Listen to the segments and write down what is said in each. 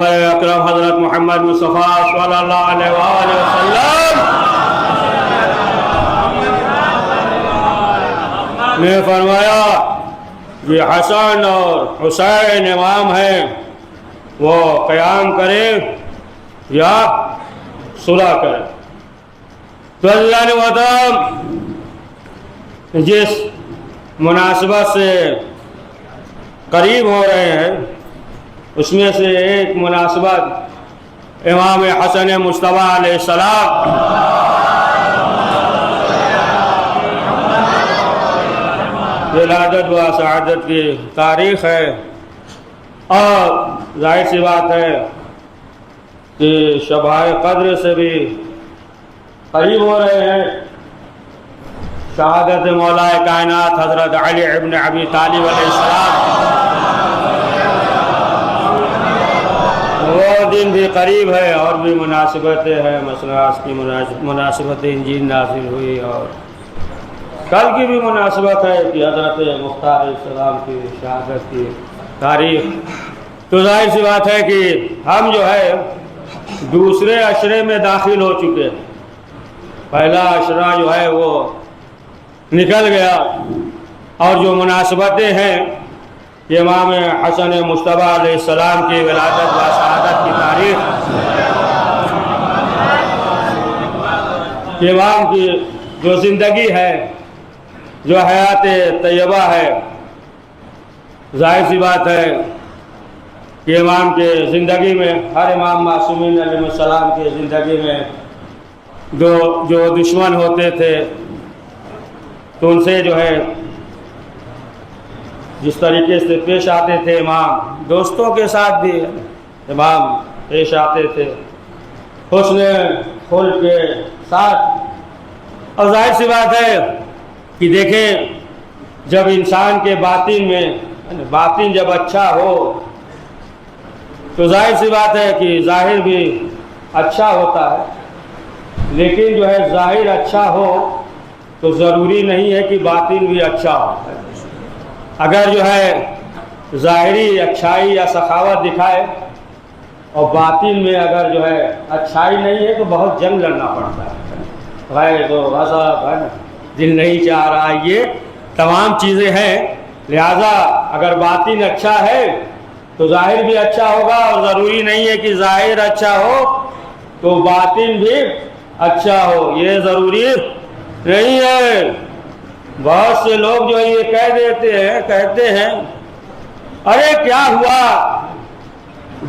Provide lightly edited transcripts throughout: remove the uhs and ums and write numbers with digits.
اکرم حضرت محمد مصطفیٰ صلی اللہ علیہ وآلہ وسلم نے فرمایا کہ حسن اور حسین امام ہیں، وہ قیام کریں یا صلح کریں۔ تو اللہ نے بتایا جس مناسبت سے قریب ہو رہے ہیں اس میں سے ایک مناسبت امام حسن مصطفیٰ علیہ السلام ولادت و سعادت کی تاریخ ہے، اور ظاہر سی بات ہے کہ شبہ قدر سے بھی قریب ہو رہے ہیں۔ شہادت مولا کائنات حضرت علی ابن ابی طالب علیہ السلام، وہ دن بھی قریب ہے، اور بھی مناسبتیں ہیں، مثلا آج کی مناسبت انجیل نازل ہوئی، اور کل کی بھی مناسبت ہے کہ حضرت مختار علیہ السلام کی شہادت کی تاریخ۔ تو ظاہر سی بات ہے کہ ہم جو ہے دوسرے عشرے میں داخل ہو چکے ہیں، پہلا عشرہ جو ہے وہ نکل گیا، اور جو مناسبتیں ہیں امام حسن مصطفیٰ علیہ السلام کی ولادت و شہادت کی تاریخ، امام کی جو زندگی ہے، جو حیات طیبہ ہے، ظاہر سی بات ہے کہ امام کے زندگی میں، ہر امام معصومین علیہ السلام کی زندگی میں جو دشمن ہوتے تھے تو ان سے جو ہے جس طریقے سے پیش آتے تھے، امام دوستوں کے ساتھ بھی امام پیش آتے تھے حسن خلق کے ساتھ۔ اور ظاہر سی بات ہے کہ دیکھیں جب انسان کے باطن جب اچھا ہو تو ظاہر سی بات ہے کہ ظاہر بھی اچھا ہوتا ہے، لیکن جو ہے ظاہر اچھا ہو تو ضروری نہیں ہے کہ باطن بھی اچھا ہو۔ اگر جو ہے ظاہری اچھائی یا سخاوت دکھائے اور باطن میں اگر جو ہے اچھائی نہیں ہے تو بہت جنگ لڑنا پڑتا ہے، غیر و غضب ہے، دل نہیں چاہ رہا، یہ تمام چیزیں ہیں۔ لہذا اگر باطن اچھا ہے تو ظاہر بھی اچھا ہوگا، اور ضروری نہیں ہے کہ ظاہر اچھا ہو تو باطن بھی اچھا ہو، یہ ضروری نہیں ہے۔ بہت سے لوگ جو یہ کہتے ہیں ارے کیا ہوا،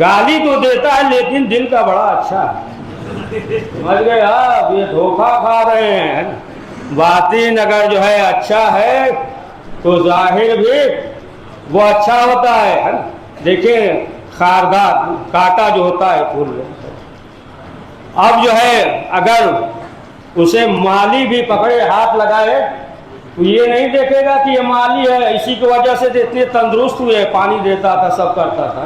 گالی تو دیتا ہے لیکن دل کا بڑا اچھا ہے، سمجھ گئے آپ، یہ دھوکہ کھا رہے ہیں۔ باطن اگر جو ہے اچھا ہے تو ظاہر بھی وہ اچھا ہوتا ہے۔ دیکھیں خاردار کانٹا جو ہوتا ہے پھول میں، اب جو ہے اگر اسے مالی بھی پکڑے ہاتھ لگائے تو یہ نہیں دیکھے گا کہ یہ مالی ہے، اسی کی وجہ سے اتنے تندرست ہوئے، پانی دیتا تھا، سب کرتا تھا۔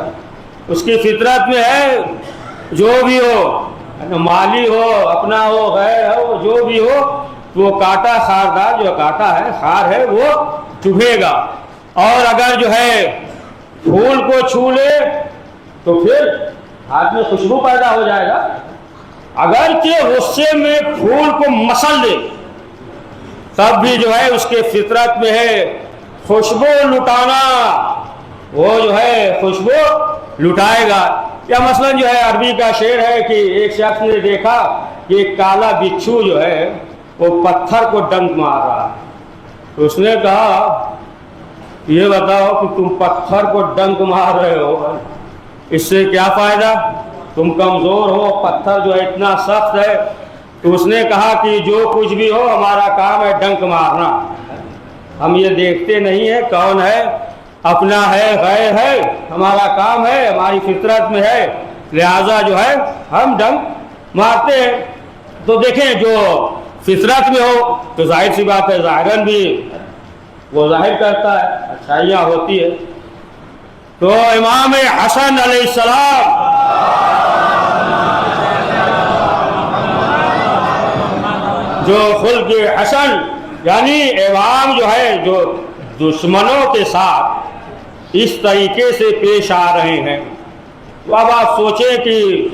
اس کی فطرت میں ہے جو بھی ہو، مالی ہو، اپنا ہو، غیر ہو، جو بھی ہو، وہ کانٹا خاردار جو کانٹا ہے، خار ہے، وہ چبھے گا۔ اور اگر جو ہے پھول کو چھو لے تو پھر ہاتھ میں خوشبو پیدا ہو جائے گا، اگرچہ غصے میں پھول کو مسل دے تب بھی جو ہے اس کے فطرت میں ہے خوشبو لٹانا، وہ جو ہے خوشبو لٹائے گا۔ یا مثلا جو ہے عربی کا شعر ہے کہ ایک شخص نے دیکھا کہ ایک کالا بچھو جو ہے وہ پتھر کو ڈنک مار رہا، تو اس نے کہا یہ بتاؤ کہ تم پتھر کو ڈنک مار رہے ہو، اس سے کیا فائدہ، تم کمزور ہو، پتھر جو ہے اتنا سخت ہے۔ تو اس نے کہا کہ جو کچھ بھی ہو ہمارا کام ہے ڈنک مارنا، ہم یہ دیکھتے نہیں ہیں کون ہے، اپنا ہے غیر ہے، ہمارا کام ہے، ہماری فطرت میں ہے، لہذا جو ہے ہم ڈنک مارتے ہیں۔ تو دیکھیں جو فطرت میں ہو تو ظاہر سی بات ہے ظاہراً بھی وہ ظاہر کرتا ہے، اچھائیاں ہوتی ہے۔ تو امام حسن علیہ السلام جو خلق حسن، یعنی امام جو ہے جو دشمنوں کے ساتھ اس طریقے سے پیش آ رہے ہیں تو اب آپ سوچیں کہ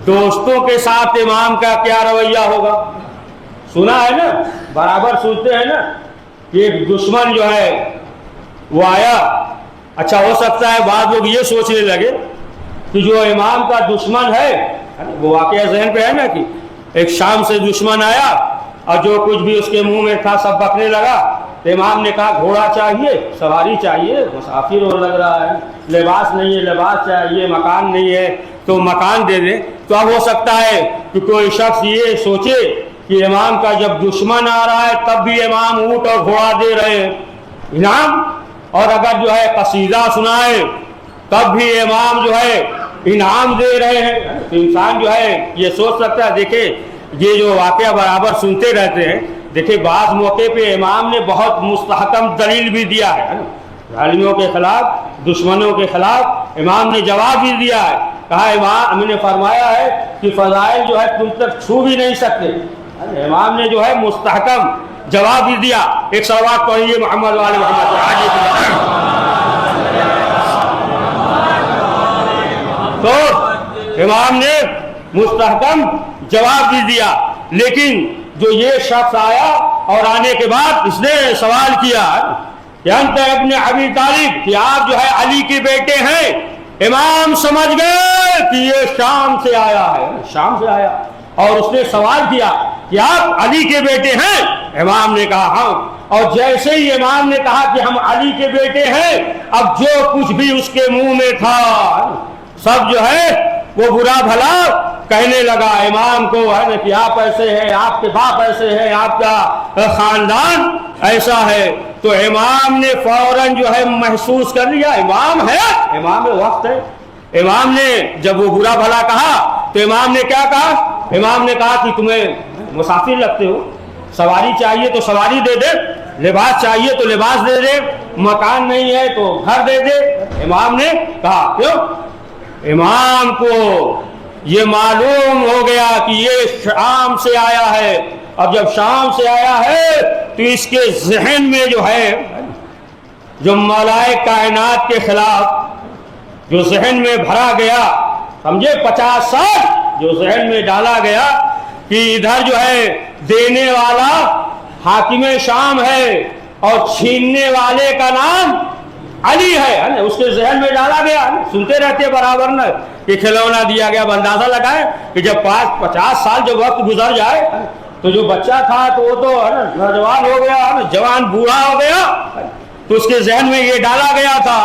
دوستوں کے ساتھ امام کا کیا رویہ ہوگا. سنا ہے نا, برابر سنتے ہیں نا کہ ایک دشمن جو ہے وہ آیا. اچھا ہو سکتا ہے بعض لوگ یہ سوچنے لگے کہ جو امام کا دشمن ہے, وہ واقعہ ذہن پہ ہے نا کہ ایک شام سے دشمن آیا اور جو کچھ بھی اس کے منہ میں تھا سب بکنے لگا. تو امام نے کہا گھوڑا چاہیے, سواری چاہیے, مسافر اور لگ رہا ہے, لباس نہیں ہے لباس چاہیے, مکان نہیں ہے تو مکان دے دیں. تو اب ہو سکتا ہے کہ کوئی شخص یہ سوچے کہ امام کا جب دشمن آ رہا ہے تب بھی امام اونٹ اور گھوڑا دے رہے ہیں انعام, اور اگر جو ہے قصیدہ سنائے تب بھی امام جو ہے انعام دے رہے ہیں. تو انسان جو ہے یہ سوچ سکتا ہے. دیکھیں یہ جو واقعہ برابر سنتے رہتے ہیں, دیکھیں بعض موقع پہ امام نے بہت مستحکم دلیل بھی دیا ہے. ظالموں کے خلاف, دشمنوں کے خلاف امام نے جواب بھی دیا ہے. کہا امام نے فرمایا ہے کہ فضائل جو ہے تم تک چھو بھی نہیں سکتے. امام نے جو ہے مستحکم جواب بھی دیا. ایک صلوات پڑھیے محمد والے محمد. تو امام نے مستحکم جواب بھی دیا. لیکن جو یہ شخص آیا اور آنے کے بعد اس نے سوال کیا کہ انت ابن ابی طالب, کہ آپ جو ہے علی کے بیٹے ہیں. امام سمجھ گئے کہ یہ شام سے آیا ہے, شام سے آیا, اور اس نے سوال کیا کہ آپ علی کے بیٹے ہیں. امام نے کہا ہاں. اور جیسے ہی امام نے کہا کہ ہم علی کے بیٹے ہیں, اب جو کچھ بھی اس کے منہ میں تھا سب جو ہے وہ برا بھلا کہنے لگا امام کو, ہے نا کہ آپ ایسے ہیں, آپ کے باپ ایسے ہیں, آپ کا خاندان ایسا ہے. تو امام نے فوراً جو ہے محسوس کر لیا امام ہے, امام وقت ہے. امام نے جب وہ برا بھلا کہا تو امام نے کیا کہا, امام نے کہا کہ تمہیں مسافر لگتے ہو, سواری چاہیے تو سواری دے دے, لباس چاہیے تو لباس دے دے, مکان نہیں ہے تو گھر دے دے. امام نے کہا کیوں. امام کو یہ معلوم ہو گیا کہ یہ شام سے آیا ہے. اب جب شام سے آیا ہے تو اس کے ذہن میں جو ہے جو مولائے کائنات کے خلاف جو ذہن میں بھرا گیا, سمجھے 50 سال جو ذہن میں ڈالا گیا کہ ادھر جو ہے دینے والا حاکم شام ہے اور چھیننے والے کا نام علی ہے, اس کے ذہن میں ڈالا گیا. سنتے رہتے برابر نا کہ کھلونا دیا گیا. اندازہ لگائے کہ جب 50 سال جو وقت گزر جائے تو جو بچہ تھا تو وہ تو نوجوان ہو گیا, جوان بوڑھا ہو گیا, تو اس کے ذہن میں یہ ڈالا گیا تھا.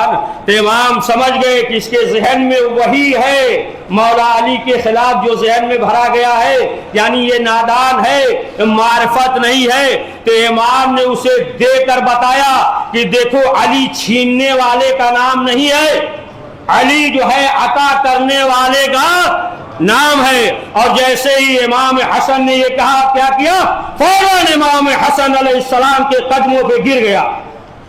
تو امام سمجھ گئے کہ اس کے ذہن میں وہی ہے مولا علی کے خلاف جو ذہن میں بھرا گیا ہے, یعنی یہ نادان ہے, معرفت نہیں ہے. تو امام نے اسے دے کر بتایا کہ دیکھو علی چھیننے والے کا نام نہیں ہے, علی جو ہے عطا کرنے والے کا نام ہے. اور جیسے ہی امام حسن نے یہ کہا, کیا کیا, فوراً امام حسن علیہ السلام کے قدموں پہ گر گیا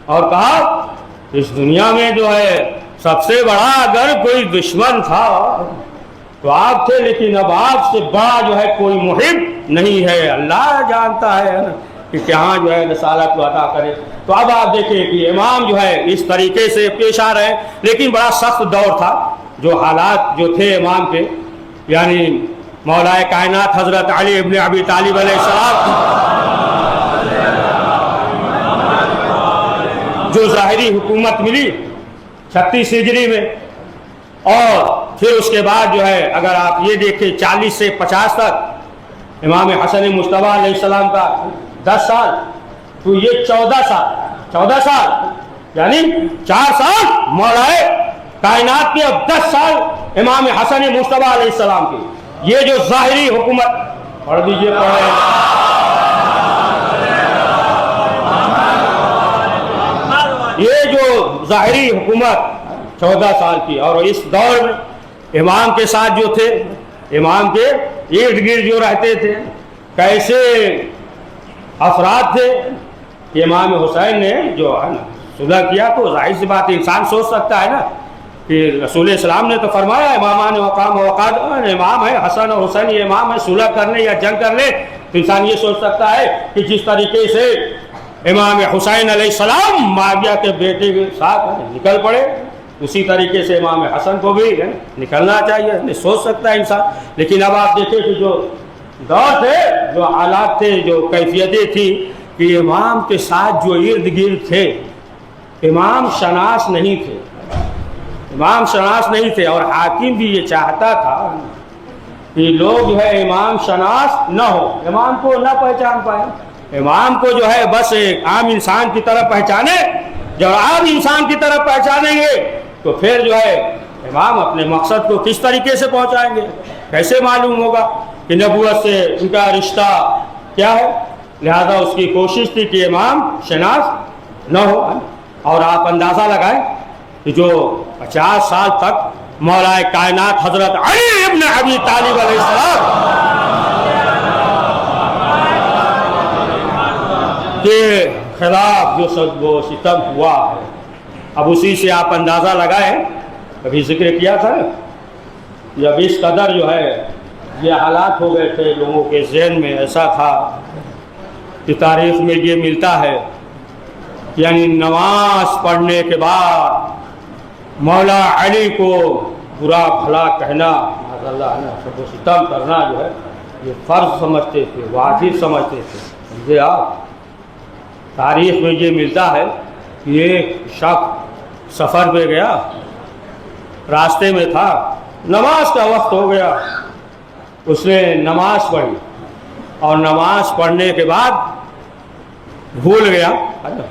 اور کہا اس دنیا میں جو ہے سب سے بڑا اگر کوئی دشمن تھا تو آپ تھے, لیکن اب آپ سے بڑا جو ہے کوئی محب نہیں ہے. اللہ جانتا ہے کہ کہاں جو ہے رسالت کو عطا کرے. تو اب آپ دیکھیں کہ امام جو ہے اس طریقے سے پیش آ رہے, لیکن بڑا سخت دور تھا. جو حالات جو تھے امام کے, یعنی مولائے کائنات حضرت علی ابن ابی طالب علیہ السلام جو ظاہری حکومت ملی 36 ہجری میں, اور پھر اس کے بعد جو ہے اگر آپ یہ دیکھیں 40 سے 50 تک امام حسن مصطفیٰ علیہ السلام کا 10 سال, تو یہ 14 سال یعنی 4 سال مولائے کائنات کے, اب 10 سال امام حسن مصطفیٰ علیہ السلام کی. یہ جو ظاہری حکومت پڑھ دیجئے, یہ جو ظاہری حکومت 14 سال کی, اور اس دور میں امام کے ساتھ جو تھے, امام کے ارد گرد جو رہتے تھے, کیسے افراد تھے. کہ امام حسین نے جو ہے نا صلح کیا, تو ظاہر سی بات انسان سوچ سکتا ہے نا کہ رسول اسلام نے تو فرمایا امامان وقام وقاد, امام ہے حسن اور حسین, یہ امام ہے, صلح کرنے یا جنگ کرنے. تو انسان یہ سوچ سکتا ہے کہ جس طریقے سے امام حسین علیہ السلام معاویہ کے بیٹے کے ساتھ نکل پڑے, اسی طریقے سے امام حسن کو بھی نکلنا چاہیے، نہیں سوچ سکتا ہے انسان۔ لیکن اب آپ دیکھیں کہ جو دور تھے، جو حالات تھے، جو کیفیتیں تھیں کہ امام کے ساتھ جو ارد گرد تھے امام شناس نہیں تھے، امام شناس نہیں تھے، اور حاکم بھی یہ چاہتا تھا کہ لوگ جو ہے امام شناس نہ ہو، امام کو نہ پہچان پائے، امام کو جو ہے بس ایک عام انسان کی طرح پہچانے۔ جب عام انسان کی طرح پہچانیں گے تو پھر جو ہے امام اپنے مقصد کو کس طریقے سے پہنچائیں گے، کیسے معلوم ہوگا کہ نبوت سے ان کا رشتہ کیا ہے؟ لہذا اس کی کوشش تھی کہ امام شناس نہ ہو۔ اور آپ اندازہ لگائیں کہ جو 50 سال تک مولا کائنات حضرت علی ابن ابی طالب علیہ السلام کے خلاف جو سب و ستم ہوا ہے، اب اسی سے آپ اندازہ لگائیں، کبھی ذکر کیا تھا جب اس قدر جو ہے یہ حالات ہو گئے تھے لوگوں کے ذہن میں، ایسا تھا کہ تاریخ میں یہ ملتا ہے، یعنی نماز پڑھنے کے بعد مولا علی کو برا بھلا کہنا، معاذ اللہ سب و ستم کرنا جو ہے یہ فرض سمجھتے تھے، واجب سمجھتے تھے۔ سمجھے آپ، تاریخ میں یہ ملتا ہے کہ ایک شخص سفر پہ گیا، راستے میں تھا، نماز کا وقت ہو گیا، اس نے نماز پڑھی اور نماز پڑھنے کے بعد بھول گیا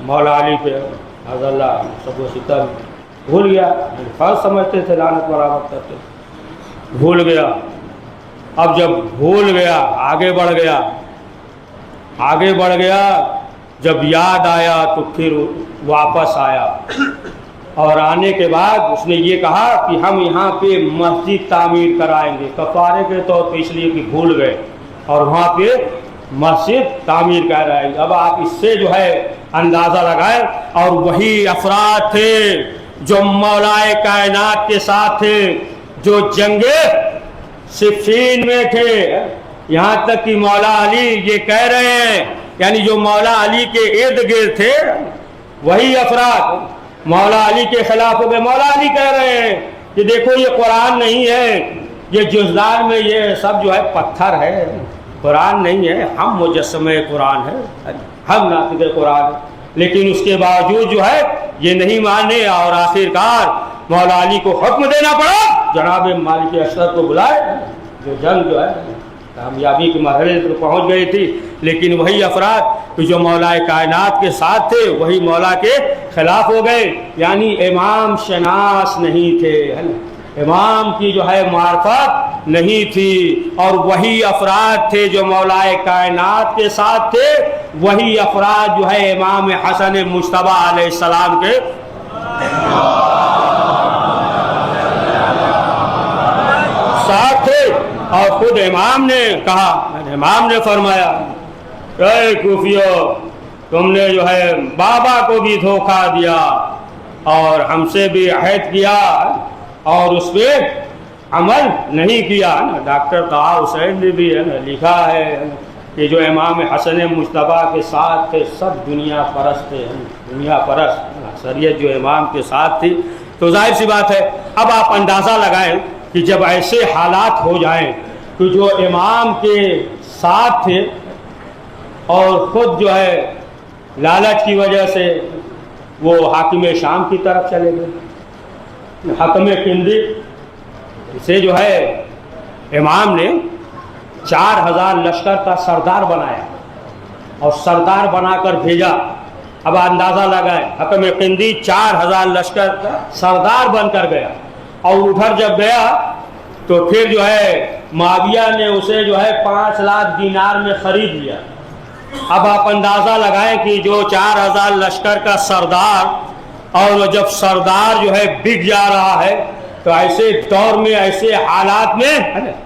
مولا علی پہ معاذ اللہ سب و ستم، بھول گیا، فرض سمجھتے تھے، لعنت برابر کرتے، بھول گیا۔ اب جب بھول گیا آگے بڑھ گیا، آگے بڑھ گیا، جب یاد آیا تو پھر واپس آیا، اور آنے کے بعد اس نے یہ کہا کہ ہم یہاں پہ مسجد تعمیر کرائیں گے، کفارے کے طور پہ، اس لیے کہ بھول گئے، اور وہاں پہ مسجد تعمیر کر رہے ہیں۔ اب آپ اس سے جو ہے اندازہ لگائیں، اور وہی افراد تھے جو مولا کائنات کے ساتھ تھے، جو جنگ صفین میں تھے، یہاں تک کہ مولا علی یہ کہہ رہے ہیں، یعنی جو مولا علی کے ارد گرد تھے وہی افراد مولا علی کے خلاف ہو گئے۔ مولا علی کہہ رہے ہیں کہ دیکھو یہ قرآن نہیں ہے، یہ جزدان میں یہ سب جو ہے پتھر ہے، قرآن نہیں ہے، ہم مجسمہ قرآن ہے، ہم ناطق قرآن ہے۔ لیکن اس کے باوجود جو ہے یہ نہیں مانے، اور آخرکار مولا علی کو حکم دینا پڑا، جناب مالک اشرف کو بلائے، جو جنگ جو ہے کامیابی کے مرحلے پر پہنچ گئی تھی۔ لیکن وہی افراد جو مولا کائنات کے ساتھ تھے وہی مولا کے خلاف ہو گئے، یعنی امام شناس نہیں تھے، امام کی جو ہے معرفت نہیں تھی، اور وہی افراد تھے جو مولا کائنات کے ساتھ تھے، وہی افراد جو ہے امام حسن مجتبی علیہ السلام کے ساتھ تھے۔ اور خود امام نے کہا، امام نے فرمایا، اے کوفیو، تم نے جو ہے بابا کو بھی دھوکہ دیا اور ہم سے بھی عہد کیا اور اس پہ عمل نہیں کیا۔ ڈاکٹر طہا حسین نے بھی لکھا ہے کہ جو امام حسن مجتبی کے ساتھ تھے سب دنیا پرست تھے، دنیا پرست، اکثریت جو امام کے ساتھ تھی۔ تو ظاہر سی بات ہے، اب آپ اندازہ لگائیں کہ جب ایسے حالات ہو جائیں کہ جو امام کے ساتھ تھے اور خود جو ہے لالچ کی وجہ سے وہ حاکم شام کی طرف چلے گئے، حکم کندی سے جو ہے امام نے 4000 لشکر کا سردار بنایا اور سردار بنا کر بھیجا۔ اب اندازہ لگائیں، حکم قندی 4000 لشکر کا سردار بن کر گیا، اور ادھر جب گیا تو پھر جو ہے معاویہ نے اسے جو ہے 5 لاکھ دینار میں خرید لیا۔ اب آپ اندازہ لگائیں کہ جو 4000 لشکر کا سردار، اور جب سردار جو ہے بک جا رہا ہے تو ایسے دور میں، ایسے حالات میں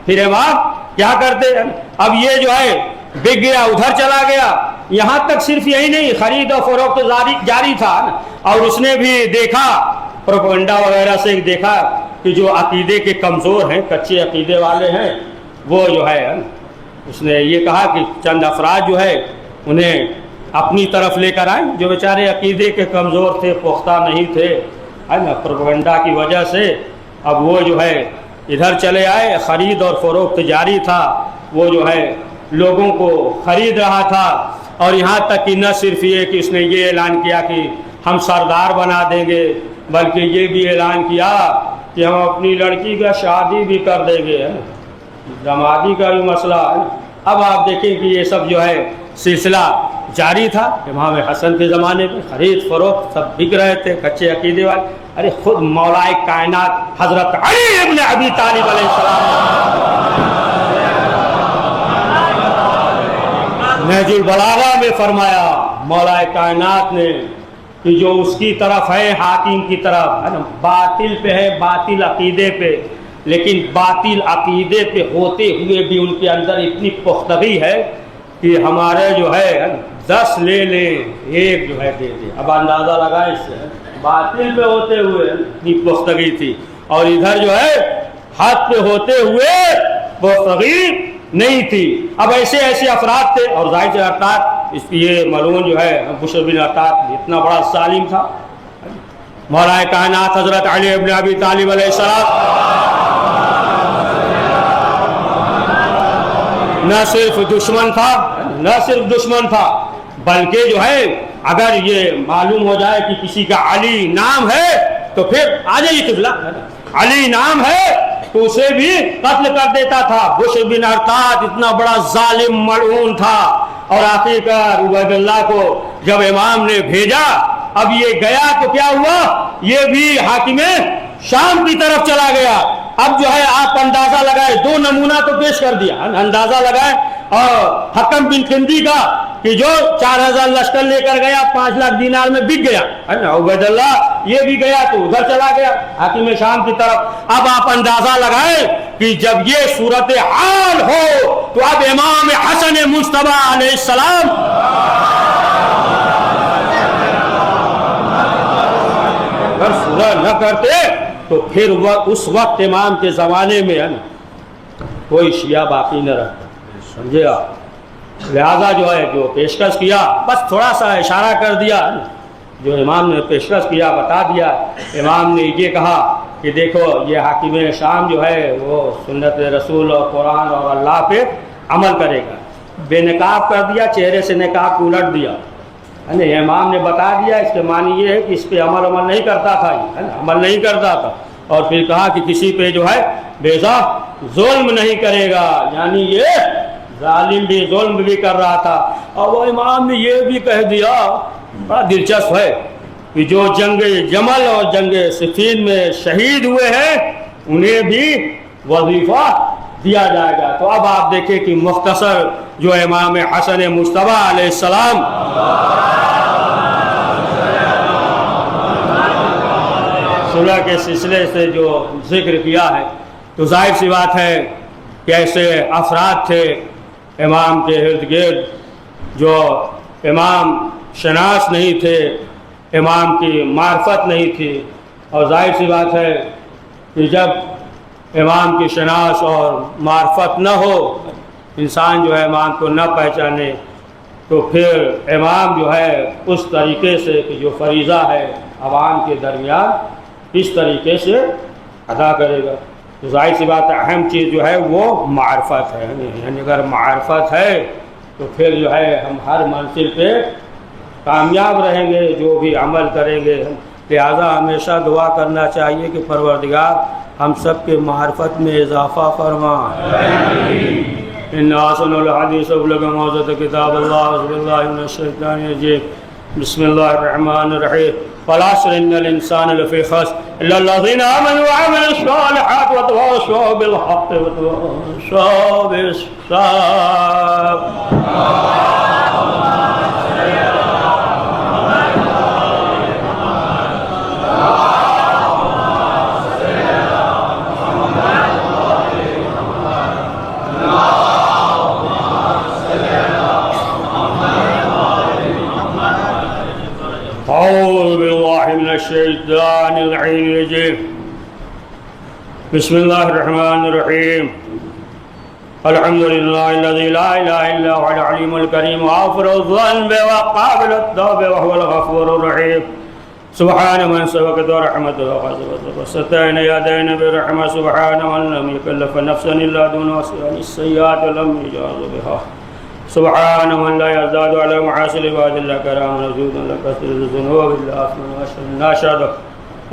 پھر امام کیا کرتے ہیں؟ اب یہ جو ہے بک گیا، ادھر چلا گیا، یہاں تک صرف یہی نہیں، خرید و فروخت جاری تھا، اور اس نے بھی دیکھا، پروپیگنڈا وغیرہ سے دیکھا کہ جو عقیدے کے کمزور ہیں، کچے عقیدے والے ہیں، وہ جو ہے اس نے یہ کہا کہ چند افراد جو ہے انہیں اپنی طرف لے کر آئیں، جو بیچارے عقیدے کے کمزور تھے، پختہ نہیں تھے، ہے نا پروپیگنڈا کی وجہ سے اب وہ جو ہے ادھر چلے آئے، خرید اور فروخت جاری تھا، وہ جو ہے لوگوں کو خرید رہا تھا، اور یہاں تک کہ نہ صرف یہ کہ اس نے یہ اعلان کیا کہ ہم سردار بنا دیں گے، بلکہ یہ بھی اعلان کیا کہ ہم اپنی لڑکی کا شادی بھی کر دیں گے، دامادی کا بھی مسئلہ ہے۔ اب آپ دیکھیں کہ یہ سب جو ہے سلسلہ جاری تھا۔ امام حسن کے زمانے میں خرید فروخت سب بک رہے تھے، کچے عقیدے والے۔ ارے خود مولا کائنات حضرت علی ابن ابی طالب علیہ السلام نہج البلاغہ میں فرمایا، مولا کائنات نے کہ جو اس کی طرف ہے حاکم کی طرف ہے نا، باطل پہ ہے، باطل عقیدے پہ، لیکن باطل عقیدے پہ ہوتے ہوئے بھی ان کے اندر اتنی پختگی ہے کہ ہمارے جو ہے 10 لے لیں ایک جو ہے دے دے۔ اب اندازہ لگائے اس سے، باطل پہ ہوتے ہوئے اتنی پختگی تھی، اور ادھر جو ہے حق پہ ہوتے ہوئے پختگی نہیں تھی۔ اب ایسے افراد تھے، اور ظاہر سے ارتاد اس کی یہ ملعون جو ہے بشر بن ارتاد اتنا بڑا ظالم تھا۔ مولا کائنات حضرت علی ابن ابی طالب علیہ السلام نہ صرف دشمن تھا، بلکہ جو ہے اگر یہ معلوم ہو جائے کہ کسی کا علی نام ہے تو پھر آ جائیے قبلہ، علی نام ہے تو اسے بھی قتل کر دیتا تھا۔ بشر بن ارتاد اتنا بڑا ظالم ملعون تھا، اور آخرکار عبید اللہ کو جب امام نے بھیجا، اب یہ گیا تو کیا ہوا، یہ بھی حاکم شام کی طرف چلا گیا۔ اب جو ہے آپ اندازہ لگائے، 2 نمونہ تو پیش کر دیا، اندازہ لگائے، اور حکم بن کندی کا کہ جو 4000 لشکر لے کر گیا 5 لاکھ دینار میں بک گیا، عبید اللہ یہ بھی گیا تو ادھر چلا گیا حاکم شام کی طرف۔ اب آپ اندازہ لگائے کہ جب یہ صورتحال ہو تو اب امام حسن مجتبی علیہ السلام اگر صورت نہ کرتے تو پھر وہ اس وقت امام کے زمانے میں ہے نا کوئی شیعہ باقی نہ رہتا، سمجھے آپ؟ لہذا جو ہے جو پیشکش کیا، بس تھوڑا سا اشارہ کر دیا، جو امام نے پیشکش کیا بتا دیا۔ امام نے یہ کہا کہ دیکھو یہ حاکم شام جو ہے وہ سنت رسول اور قرآن اور اللہ پہ عمل کرے گا۔ بے نقاب کر دیا، چہرے سے نقاب کو الٹ دیا، امام نے بتا دیا۔ اس کے معنی یہ ہے کہ اس پہ عمل نہیں کرتا تھا، عمل نہیں کرتا تھا، اور پھر کہا کہ کسی پہ جو ہے بیزا ظلم نہیں کرے گا، یعنی یہ ظالم بھی ظلم بھی کر رہا تھا۔ اور وہ امام نے یہ بھی کہہ دیا، بڑا دلچسپ ہے، کہ جو جنگ جمل اور جنگ صفین میں شہید ہوئے ہیں انہیں بھی وظیفہ دیا جائے گا۔ تو اب آپ دیکھیں کہ مختصر جو امام حسن مجتبی علیہ السلام صلح کے سلسلے سے جو ذکر کیا ہے، تو ظاہر سی بات ہے کہ ایسے افراد تھے امام کے ارد گرد جو امام شناس نہیں تھے، امام کی معرفت نہیں تھی، اور ظاہر سی بات ہے کہ جب امام کی شناس اور معرفت نہ ہو، انسان جو ہے امام کو نہ پہچانے، تو پھر امام جو ہے اس طریقے سے کہ جو فریضہ ہے عوام کے درمیان اس طریقے سے ادا کرے گا۔ تو ظاہر سی بات ہے اہم چیز جو ہے وہ معرفت ہے، یعنی اگر معرفت ہے تو پھر جو ہے ہم ہر منزل پہ کامیاب رہیں گے، جو بھی عمل کریں گے۔ لہٰذا ہمیشہ دعا کرنا چاہیے کہ پروردگار ہم سب کے معرفت میں اضافہ فرما۔ ان احسن الحدیث ابلغ موعظۃ کتاب اللہ، اعوذ باللہ من الشیطان الرجیم، بسم اللہ الرحمن الرحیم، والعصر ان الانسان لفی خسر الا الذین آمنوا وعملوا الصالحات وتواصوا بالحق وتواصوا بالصبر۔ أعوذ بالله من الشيطان الرجيم، بسم الله الرحمن الرحيم، الحمد لله الذي لا إله إلا هو العليم الكريم، غافر الذنب وقابل التوب وهو الغفور الرحيم، سبحان من سبقت رحمته وستين يدين برحمة سبحان من لم يكلف نفسا إلا دون وسع السيئات لم يجاز بها سبحان من لا يزداد على معاصي العباد إلا كرام وجود لكثير الذنوب إلا أثمن نشهد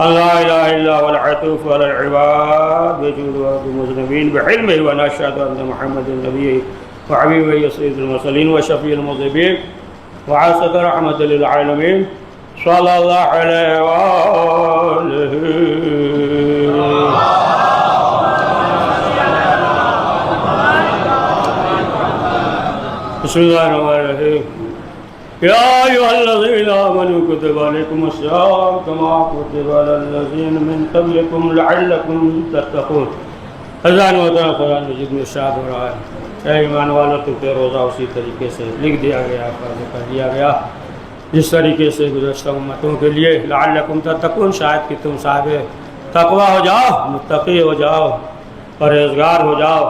أن لا إله إلا هو العطوف على العباد بجود المذنبين بعلمه ونشهد أن محمد النبي وحبيبه سيد المرسلين وشفيع المذنبين وعسى رحمة للعالمين صلى الله عليه وآله. بسم الله الرحمن الرحيم. يا أيها الذين آمنوا كتب عليكم الصيام كما كتب على الذين من قبلكم لعلكم تتقون. اذان ہوتا ہے قرآن مجید میں ارشاد ہو رہا ہے اے ایمان والو تم پہ روزہ اسی طریقے سے لکھ دیا گیا فرض کر دیا گیا جس طریقے سے گزشتہ امتوں کے لیے لعلکم تتقون شاید کہ تم صاحب تقوی ہو جاؤ متقی ہو جاؤ پرہیزگار ہو جاؤ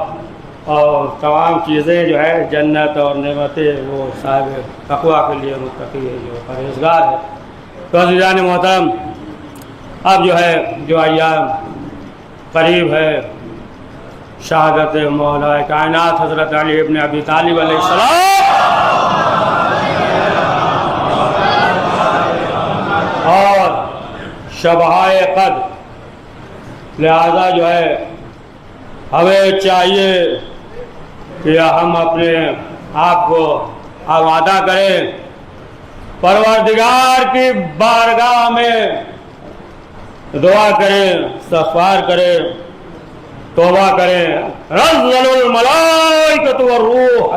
اور تمام چیزیں جو ہے جنت اور نعمتیں وہ صاحب تقوی کے لیے متقی ہے جو پرہیزگار ہے. تو عزیزان محترم اب جو ہے جو ایام قریب ہے شہادت مولا کائنات حضرت علی ابن ابی طالب علیہ السلام اور شبہائے قدر. لہذا جو ہے ہمیں چاہیے کہ ہم اپنے آپ کو آمادہ کریں پروردگار کی بارگاہ میں دعا کریں استغفار کریں توبہ کریں. نزل الملائکۃ والروح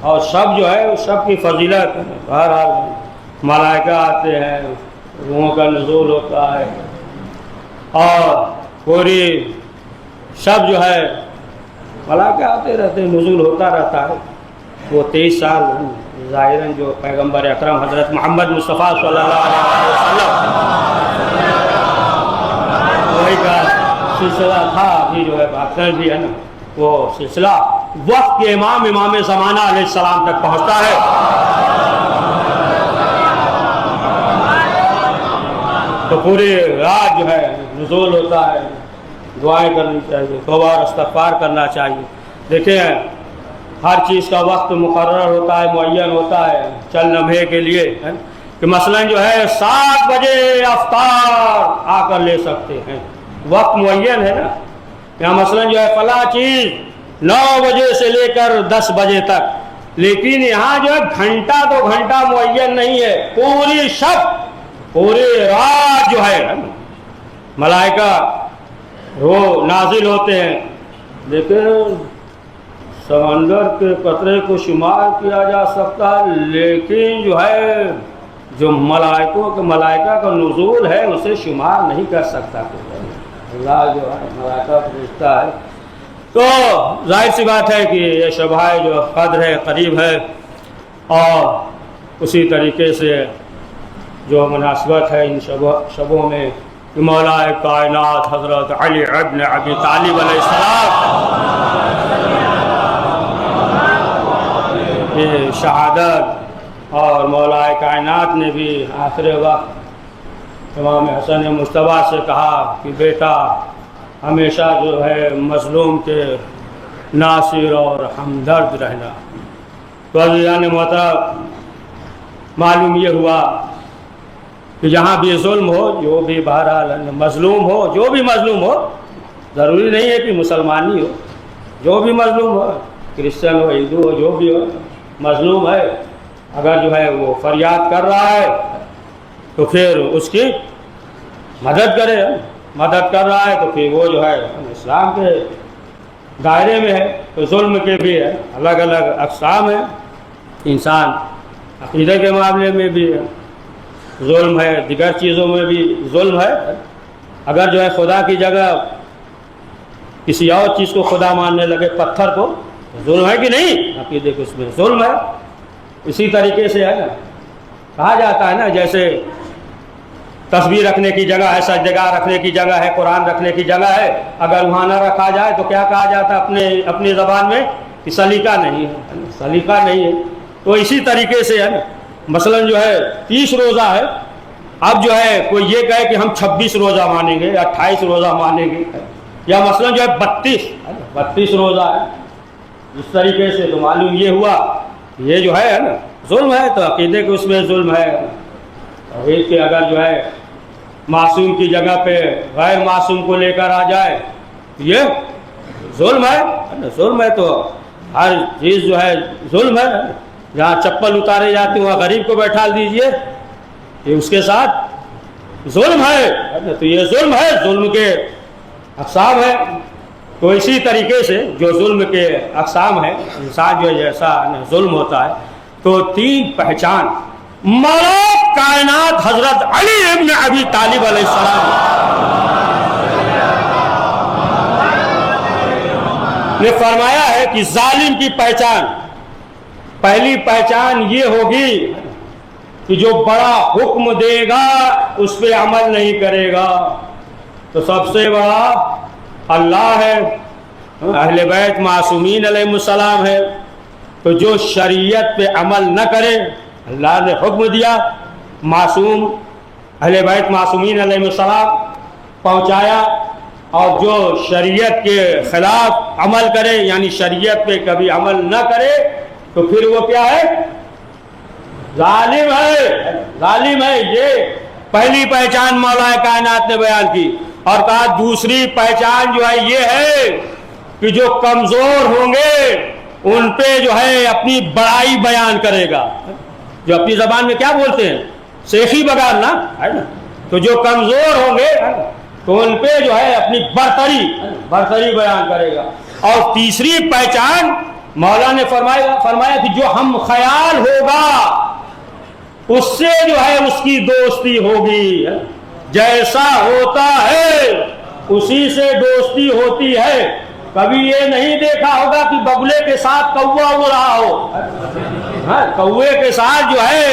اور سب جو ہے سب کی فضیلت بہرحال ملائکہ آتے ہیں روحوں کا نزول ہوتا ہے اور پوری سب جو ہے ملائکہ آتے رہتے ہیں نزول ہوتا رہتا ہے. وہ 23 سال ظاہراً جو پیغمبر اکرم حضرت محمد مصطفیٰ صلی اللہ علیہ وسلم وہی کا سلسلہ تھا ابھی جو ہے باقر بھی ہے نا وہ سلسلہ وقت کے امام زمانہ علیہ السلام تک پہنچتا ہے. تو پوری رات جو ہے نزول ہوتا ہے دعائیں کرنی چاہیے توبہ اور استغفار کرنا چاہیے. دیکھیں ہر چیز کا وقت مقرر ہوتا ہے معین ہوتا ہے چل لمحے کے لیے کہ مثلا جو ہے 7 بجے افطار آ کر لے سکتے ہیں وقت معین ہے نا. یہاں مثلا جو ہے فلاں چیز 9 بجے سے لے کر 10 بجے تک لیکن یہاں جو ہے گھنٹہ تو گھنٹہ معین نہیں ہے پوری شب پوری رات جو ہے ملائکہ وہ نازل ہوتے ہیں. لیکن سمندر کے قطرے کو شمار کیا جا سکتا ہے لیکن جو ہے جو ملائکہ کا نزول ہے اسے شمار نہیں کر سکتا. اللہ جو ہے ملائکہ بھیجتا ہے. تو ظاہر سی بات ہے کہ یہ شبہ جو قدر ہے قریب ہے اور اسی طریقے سے جو مناسبت ہے ان شبوں میں مولا کائنات حضرت علی ابن ابی طالب علیہ السلام یہ شہادت اور مولا کائنات نے بھی آخر وقت امام حسن مجتبیٰ سے کہا کہ بیٹا ہمیشہ جو ہے مظلوم کے ناصر اور ہمدرد رہنا. تو عزیزان محترم معلوم یہ ہوا کہ جہاں بھی ظلم ہو جو بھی بہرحال مظلوم ہو جو بھی مظلوم ہو ضروری نہیں ہے کہ مسلمانی ہو جو بھی مظلوم ہو کرسچن ہو ہندو ہو جو بھی ہو مظلوم ہے اگر جو ہے وہ فریاد کر رہا ہے تو پھر اس کی مدد کرے. مدد کر رہا ہے تو پھر وہ جو ہے اسلام کے دائرے میں ہے. تو ظلم کے بھی ہے الگ الگ اقسام ہیں. انسان عقیدے کے معاملے میں بھی ظلم ہے دیگر چیزوں میں بھی ظلم ہے. اگر جو ہے خدا کی جگہ کسی اور چیز کو خدا ماننے لگے پتھر کو ظلم ہے کہ نہیں عقیدے کو اس میں ظلم ہے. اسی طریقے سے ہے نا کہا جاتا ہے نا جیسے تسبیح رکھنے کی جگہ ہے سجدگاہ رکھنے کی جگہ ہے قرآن رکھنے کی جگہ ہے اگر وہاں نہ رکھا جائے تو کیا کہا جاتا ہے اپنی زبان میں کہ سلیقہ نہیں ہے سلیقہ نہیں ہے. تو اسی طریقے سے ہے نا مثلا جو ہے 30 روزہ ہے اب جو ہے کوئی یہ کہے کہ ہم 26 روزہ مانیں گے یا 28 روزہ مانیں گے یا مثلا جو ہے 32 روزہ ہے، اس طریقے سے تو معلوم یہ ہوا یہ جو ہے نا ظلم ہے، تو عقیدے کے اس میں ظلم ہے۔ توحید کے اگر جو ہے معصوم کی جگہ پہ غیر معصوم کو لے کر آ جائے یہ ظلم ہے، ظلم ہے، تو ہر چیز جو ہے ظلم ہے۔ جہاں چپل اتارے جاتے وہاں غریب کو بیٹھا دیجئے، یہ اس کے ساتھ ظلم ہے، تو یہ ظلم ہے، ظلم کے اقسام ہے۔ تو اسی طریقے سے جو ظلم کے اقسام ہیں، انسان جو جیسا ظلم ہوتا ہے، تو 3 پہچان مولا کائنات حضرت علی ابن ابی طالب علیہ السلام نے فرمایا ہے کہ ظالم کی پہچان، پہلی پہچان یہ ہوگی کہ جو بڑا حکم دے گا اس پہ عمل نہیں کرے گا۔ تو سب سے بڑا اللہ ہے، اہل بیت معصومین علیہ السلام ہے، تو جو شریعت پہ عمل نہ کرے، اللہ نے حکم دیا، معصوم اہل بیت معصومین علیہ السلام پہنچایا، اور جو شریعت کے خلاف عمل کرے یعنی شریعت پہ کبھی عمل نہ کرے تو پھر وہ کیا ہے؟ ظالم ہے، ظالم ہے۔ یہ پہلی پہچان مولا کائنات نے بیان کی، اور کہا دوسری پہچان جو ہے یہ ہے کہ جو کمزور ہوں گے ان پہ جو ہے اپنی بڑائی بیان کرے گا، جو اپنی زبان میں کیا بولتے ہیں شیخی بگارنا ہے نا، تو جو کمزور ہوں گے تو ان پہ جو ہے اپنی برتری بیان کرے گا۔ اور تیسری پہچان مولا نے فرمایا کہ جو ہم خیال ہوگا اس سے جو ہے اس کی دوستی ہوگی، جیسا ہوتا ہے اسی سے دوستی ہوتی ہے۔ کبھی یہ نہیں دیکھا ہوگا کہ بگلے کے ساتھ کوا اڑ رہا ہو، کوے کے ساتھ جو ہے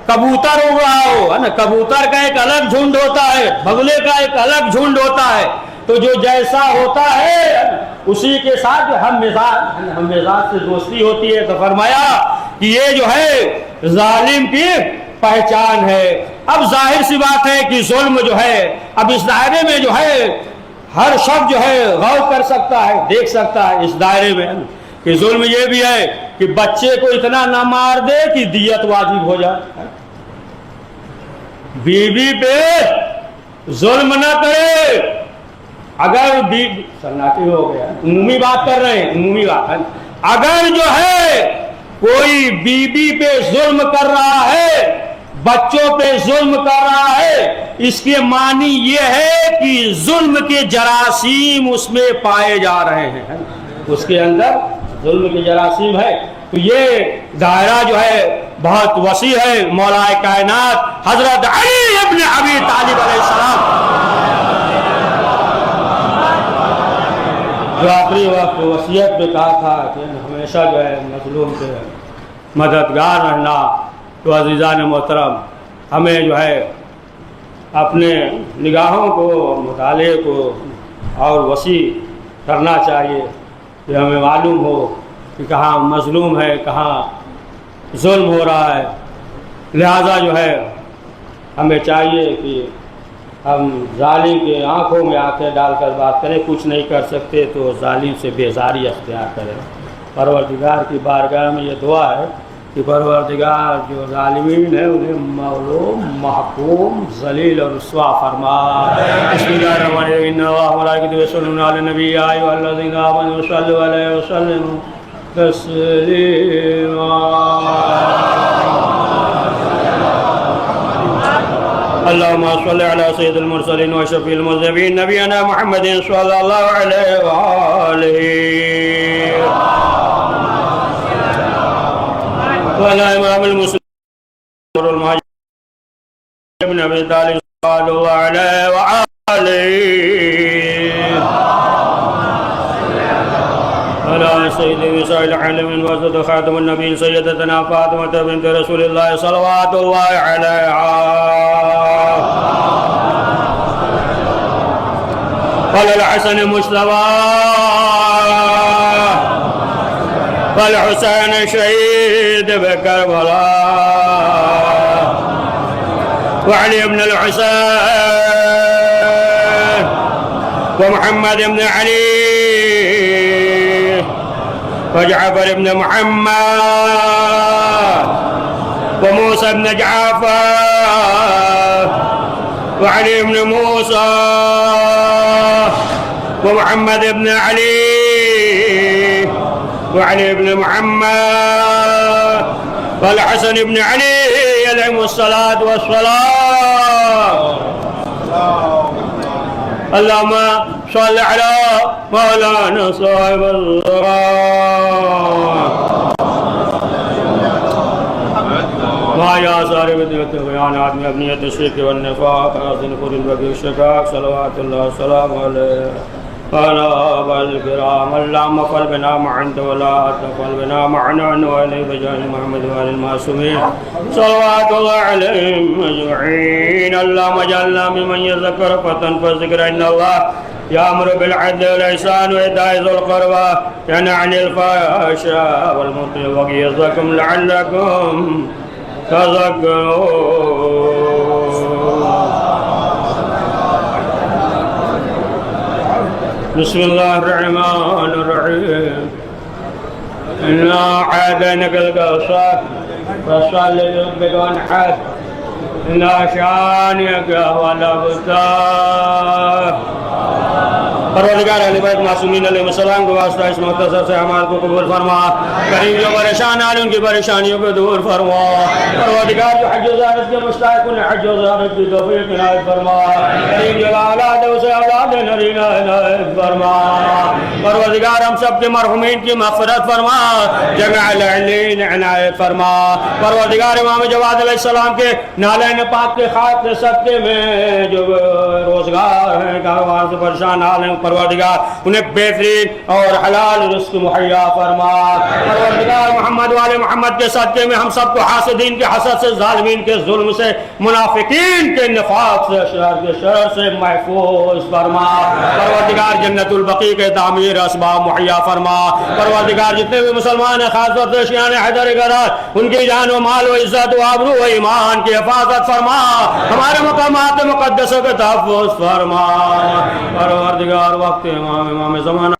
کبوتر اڑ رہا ہو، کبوتر کا ایک الگ جھنڈ ہوتا ہے، بگلے کا ایک الگ جھنڈ ہوتا ہے، تو جو جیسا ہوتا ہے اسی کے ساتھ ہم مزاج سے دوستی ہوتی ہے۔ تو فرمایا کہ یہ جو ہے ظالم کی پہچان ہے۔ اب ظاہر سی بات ہے کہ ظلم جو ہے اب اس دائرے میں جو ہے ہر شخص جو ہے غور کر سکتا ہے، دیکھ سکتا ہے اس دائرے میں کہ ظلم یہ بھی ہے کہ بچے کو اتنا نہ مار دے کہ دیت واجب ہو جائے، بیوی پہ ظلم نہ کرے، اگر سناٹی ہو گیا، عمومی بات کر رہے ہیں، عمومی بات ہے، اگر جو ہے کوئی بیوی پہ ظلم کر رہا ہے، بچوں پہ ظلم کر رہا ہے، اس کے معنی یہ ہے کہ ظلم کے جراثیم اس میں پائے جا رہے ہیں، اس کے اندر ظلم کے جراثیم ہے۔ تو یہ دائرہ جو ہے بہت وسیع ہے۔ مولا کائنات حضرت علی ابن ابی طالب علیہ السلام جو آخری وقت وصیت میں کہا تھا کہ ہمیشہ جو ہے مظلوم کے مددگار رہنا، تو عزیزان محترم ہمیں جو ہے اپنے نگاہوں کو، مطالعے کو اور وسیع کرنا چاہیے کہ ہمیں معلوم ہو کہ کہاں مظلوم ہے، کہاں ظلم ہو رہا ہے۔ لہذا جو ہے ہمیں چاہیے کہ ہم ظالم کے آنکھوں میں آنکھیں ڈال کر بات کریں، کچھ نہیں کر سکتے تو ظالم سے بیزاری اختیار کریں۔ پروردگار کی بارگاہ میں یہ دعا ہے کہ پروردگار جو ظالمین ہیں انہیں مغلوب، محکوم، ذلیل اور رسوا فرما۔ بسم اللہ الرحمن الرحیم، ان اللہ و ملائکتہ یصلون علی النبی یا ایھا الذین آمنوا صلوا علیہ وسلموا تسلیما۔ اللهم صل على سيد المرسلين وشفيع المذنبين نبينا محمد صلى الله عليه وآله وعلى إمام المسلمين والمهاجرين ابن أبي طالب صلى الله عليه وآله على سيد نساء العالمين وسيد خاتم النبيين سيدتنا فاطمة بنت رسول الله صلوات الله عليها قال الحسن مصطفى والحسين شهيد بكربلاء وعلي بن الحسين ومحمد بن علي وجعفر بن محمد وموسى بن جعفر وعلي بن موسى ومحمد بن علي وعلي بن محمد والحسن بن علي عليهم الصلاة والسلام. اللهم صل على مولانا صاحب الزمان وعلى آثار بدعة بيانات من أبنية الشرك والنفاق وأصل نفور البغي والشقاق صلوات الله وسلامه عليه وعلى آبائه الكرام. اللهم اغفر بنا ما أنت ولا تغفر بنا ما نحن وإليه بجاه محمد وآل المعصومين صلوات الله عليهم أجمعين. اللهم اجعلنا ممن يذكر فتنفع الذكر إن الله يأمر بالعدل والإحسان وإيتاء ذي القربى ينهى عن الفحشاء والمنكر والبغي يعظكم لعلكم تذكرون. بسم الله الرحمن الرحيم. إنا أعطيناك الكوثر فصل لربك وانحر إن شانئك هو الأبتر. پروردگار اہل بیت معصومین علیہ السلام کو واسطہ اس مختصر سے اعمال کو قبول فرما. کریم جو پریشان ہیں ان کی پریشانیوں کو دور فرما. پروردگار جو حج و زیارت کے مشتاق انہیں حج و زیارت کی توفیق عنایت فرما. کریم جو اولاد ہے اسے اولاد نرینہ عنایت فرما. پروردگار ہم سب کے مرحومین کی مغفرت فرما. جمع العلین عنایت فرما. پروردگار امام جواد علیہ السلام کے نالین پاک کے خاک کے صدقے میں جو روزگار ہیں کاروبار سے پریشان حال ہیں پروردگار انہیں بہترین اور حلال رزق مہیا فرما. پروردگار محمد والے محمد کے صدقے میں ہم سب کو حاسدین کے حسد سے ظالمین کے ظلم سے منافقین کے نفاق سے اشرار کے شرر سے محفوظ فرما. پروردگار جنت البقیع کے تعمیر اسباب مہیا فرما. پروردگار جتنے بھی مسلمان ہیں خاص طور سے شیعان حیدر گرار ان کی جان و مال و عزت و آبرو و ایمان کی حفاظت فرما. ہمارے مقامات مقدسوں کے تحفظ فرما. پروردگار وقت امام زمانہ